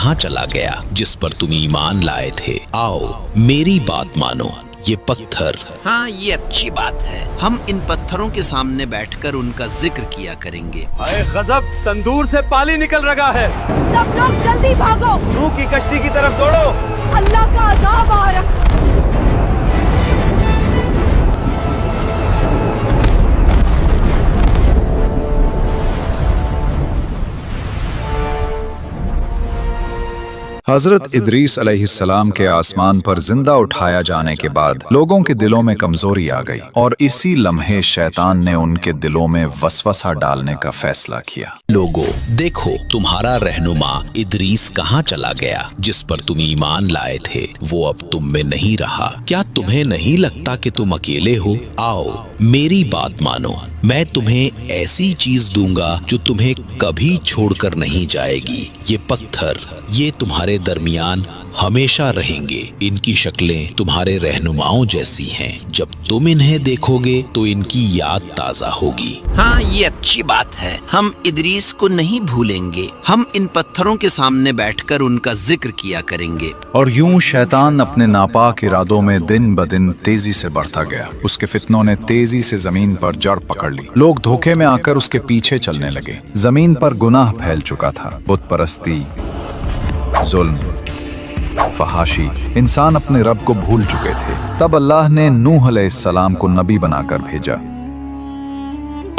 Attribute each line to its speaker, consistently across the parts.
Speaker 1: कहाँ चला गया जिस पर तुम ईमान लाए थे? आओ मेरी बात मानो, ये पत्थर।
Speaker 2: हाँ, ये अच्छी बात है। हम इन पत्थरों के सामने बैठकर उनका जिक्र किया करेंगे।
Speaker 3: अरे गजब, तंदूर से पानी निकल रहा है।
Speaker 4: सब लोग जल्दी भागो,
Speaker 3: नूह की कश्ती की तरफ दौड़ो।
Speaker 4: अल्लाह का अज़ाब आ रहा।
Speaker 5: हजरत इदरीस अलैहिस्सलाम के आसमान पर जिंदा उठाया जाने के बाद लोगों के दिलों में कमजोरी आ गई और इसी लम्हे शैतान ने उनके दिलों में वसवसा डालने का फैसला किया।
Speaker 1: लोगों देखो, तुम्हारा रहनुमा इदरीस कहाँ चला गया जिस पर तुम ईमान लाए थे, वो अब तुम में नहीं रहा। क्या तुम्हें नहीं लगता कि तुम अकेले हो? आओ मेरी बात मानो, मैं तुम्हें ऐसी चीज दूंगा जो तुम्हें कभी छोड़कर नहीं जाएगी। ये पत्थर, ये तुम्हारे दरमियान हमेशा रहेंगे। इनकी शक्लें तुम्हारे रहनुमाओं जैसी हैं। जब तुम इन्हें देखोगे तो इनकी याद ताज़ा होगी।
Speaker 2: हाँ, ये अच्छी बात है। हम इदरीस को नहीं भूलेंगे। हम इन पत्थरों के सामने बैठकर उनका जिक्र किया करेंगे।
Speaker 5: और यूं शैतान अपने नापाक इरादों में दिन ब दिन तेजी से बढ़ता गया। उसके फितनों ने तेजी से जमीन पर जड़ पकड़ ली। लोग धोखे में आकर उसके पीछे चलने लगे। जमीन पर गुनाह फैल चुका था। बुत परस्ती, जुल्म, फहाशी, इंसान अपने रब को भूल चुके थे। तब अल्लाह ने नूह अलैहिस्सलाम को नबी बनाकर भेजा।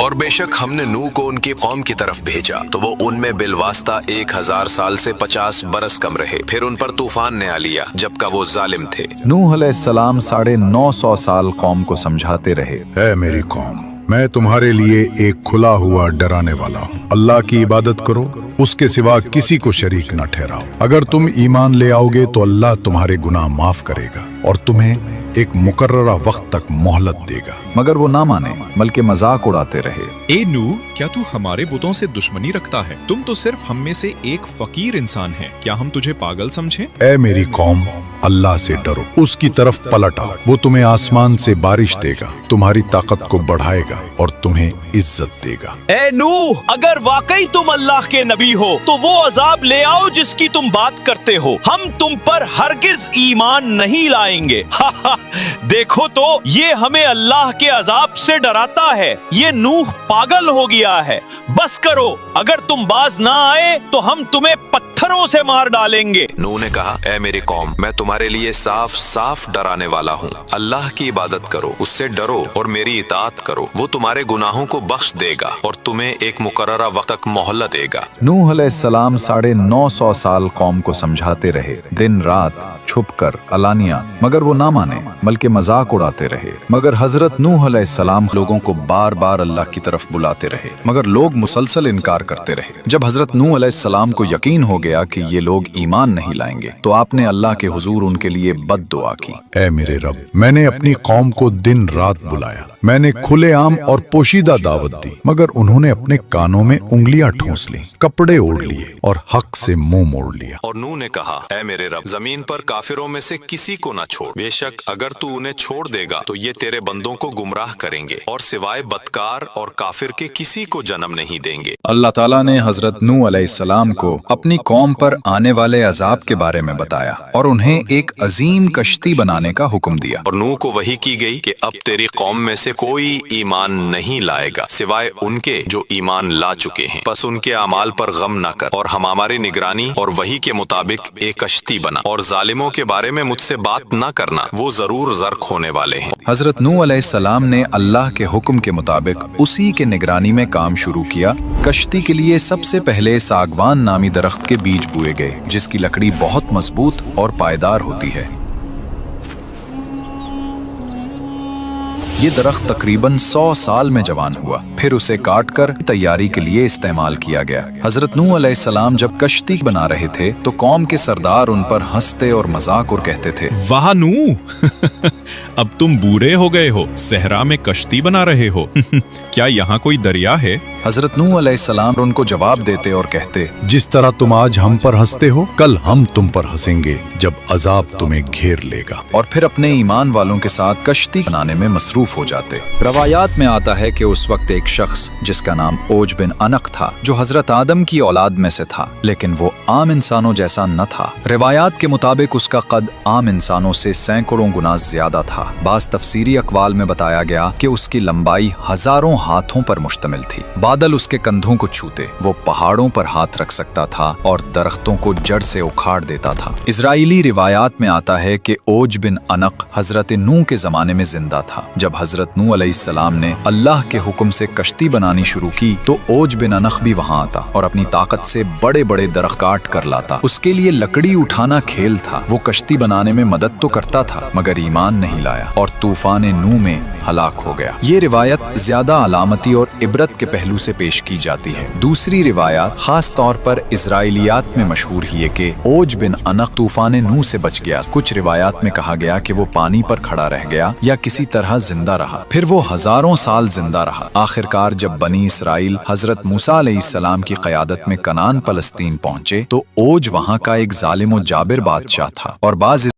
Speaker 6: और बेशक हमने नूह को उनकी कौम की तरफ भेजा तो वो उनमें बिलवास्ता 1000 साल से 50 बरस कम रहे। फिर उन पर तूफान ने आ लिया जबकि वो जालिम थे।
Speaker 5: नूह अलैहिस्सलाम 950 साल कौम को समझाते रहे,
Speaker 7: ऐ मेरी कौम, मैं तुम्हारे लिए एक खुला हुआ डराने वाला हूँ। अल्लाह की इबादत करो, उसके सिवा किसी को शरीक न ठहराओ। अगर तुम ईमान ले आओगे तो अल्लाह तुम्हारे गुनाह माफ करेगा और तुम्हें एक मुकर्ररा वक्त तक मोहलत देगा।
Speaker 5: मगर वो ना माने, बल्कि मजाक उड़ाते रहे।
Speaker 8: ए नूह, क्या तू हमारे बुतों से दुश्मनी रखता है? तुम तो सिर्फ हम में से एक फकीर इंसान है। क्या हम तुझे पागल समझें?
Speaker 7: ऐ मेरी कौम, अल्लाह से डरो, उसकी तरफ पलट आओ। वो तुम्हें आसमान से बारिश देगा, तुम्हारी ताकत को बढ़ाएगा और तुम्हें इज्जत देगा।
Speaker 3: ए नूह, अगर वाकई तुम अल्लाह के नबी हो तो वो अजाब ले आओ जिसकी तुम बात करते हो। हम तुम पर हरगिज ईमान नहीं लाएंगे। देखो तो, ये हमें अल्लाह के अजाब से डराता है। ये नूह पागल हो गया है। बस करो, अगर तुम बाज ना आए तो हम तुम्हें पत्थरों से मार डालेंगे।
Speaker 6: नूह ने कहा, ऐ मेरी कौम, मैं तुम्हारे लिए साफ साफ डराने वाला हूँ। अल्लाह की इबादत करो, उससे डरो और मेरी इताअत करो। वो तुम्हारे गुनाहों को बख्श देगा और तुम्हें एक मुकर्ररा वक्त तक मोहलत देगा।
Speaker 5: नूह अलैहिस्सलाम 950 साल कौम को समझाते रहे, दिन रात, छुपकर, अलानिया, मगर वो ना माने, बल्कि मजाक उड़ाते रहे। मगर हजरत नूह अलैहिस्सलाम लोगों को बार बार अल्लाह की तरफ बुलाते रहे, मगर लोग मुसलसल इनकार करते रहे। जब हजरत नूह अलैहिस्सलाम को यकीन हो गया कि ये लोग ईमान नहीं लाएंगे तो आपने अल्लाह के हुजूर उनके लिए बद्दुआ की।
Speaker 7: ऐ मेरे रब, मैंने अपनी कौम को दिन रात बुलाया, मैंने खुलेआम और पोशीदा दावत दी, मगर उन्होंने अपने कानों में उंगलियां ठूंस ली, कपड़े ओढ़ लिए और हक से मुंह मोड़ लिया।
Speaker 6: और नूह ने कहा, ऐ मेरे रब, जमीन पर काफिरों में से किसी को न छोड़। बेशक अगर तू उन्हें छोड़ देगा तो ये तेरे बंदों को गुमराह करेंगे और सिवाय बदकार और काफिर के किसी को जन्म नहीं देंगे।
Speaker 5: अल्लाह ताला ने हजरत नूह अलैहिस्सलाम को अपनी कौम पर आने वाले अजाब के बारे में बताया और उन्हें एक अजीम कश्ती बनाने का हुक्म दिया।
Speaker 6: और नूह को वही की गई कि अब तेरी कौम में से कोई ईमान नहीं लाएगा सिवाय उनके जो ईमान ला चुके हैं। बस उनके अमाल पर गम न कर और हम हमारी निगरानी और वही के मुताबिक एक कश्ती बना। और जालिमों के बारे में मुझसे बात न करना, वो जरूर ज़र्क होने वाले हैं।
Speaker 5: हजरत नूह अलैहिस्सलाम ने अल्लाह के हुक्म के मुताबिक उसी के निगरानी में काम शुरू किया। कश्ती के लिए सबसे पहले सागवान नामी दरख्त के बीज बोए गए, जिसकी लकड़ी बहुत मजबूत और पायदार होती है। ये दरख्त तकरीबन 100 साल में जवान हुआ, फिर उसे काटकर तैयारी के लिए इस्तेमाल किया गया। हजरत नूह अलैहिस्सलाम जब कश्ती बना रहे थे तो कौम के सरदार उन पर हंसते और मजाक और कहते थे,
Speaker 8: वाह नूह, अब तुम बूढ़े हो गए हो, सहरा में कश्ती बना रहे हो। क्या यहाँ कोई दरिया है?
Speaker 5: हजरत नूह अलैहिस्सलाम उनको जवाब देते और कहते,
Speaker 7: जिस तरह तुम आज हम पर हंसते हो, कल हम तुम पर हंसेंगे जब अजाब तुम्हें घेर लेगा।
Speaker 5: और फिर अपने ईमान वालों के साथ कश्ती बनाने में मसरूफ मसरूफ हो जाते। रवायात में आता है कि उस वक्त एक शख्स जिसका नाम ओज बिन अनक था, जो हजरत आदम की औलाद में से था, लेकिन वो आम इंसानों जैसा न था। रिवायात के मुताबिक उसका कद आम इंसानों से सैकड़ों गुना ज्यादा था। बाज़ तफसीरी अक़वाल में बताया गया कि उसकी लंबाई हजारों हाथों पर मुश्तमिल थी। बादल उसके कंधों को छूते, वो पहाड़ों पर हाथ रख सकता था और दरख्तों को जड़ से उखाड़ देता था। इजराइली रिवायात में आता है कि ओज बिन अनक हजरत नूह के जमाने में जिंदा था। जब हजरत नूह अलैहिस्सलाम ने अल्लाह के हुक्म से कश्ती बनानी शुरू की तो ओज बिन अनक भी वहां आता और अपनी ताकत से बड़े बड़े दरख्त काट कर लाता। उसके लिए लकड़ी उठाना खेल था। वो कश्ती बनाने में मदद तो करता था मगर ईमान नहीं लाया और तूफान नूह में हलाक हो गया। ये रिवायत ज्यादा अलामती और इबरत के पहलू से पेश की जाती है। दूसरी रिवायत खास तौर पर इजराइलियात में मशहूर है कि ओज बिन अनक तूफान नूह से बच गया। कुछ रिवायात में कहा गया कि वो पानी पर खड़ा रह गया या किसी तरह जिंदा रहा, फिर वो हजारों साल जिंदा रहा। आखिरकार जब बनी इसराइल हजरत मूसा अलैहिस्सलाम की क़यादत में कनान फलस्तीन पहुंचे तो ओज वहां का एक जालिम और जाबिर बादशाह था और बाज़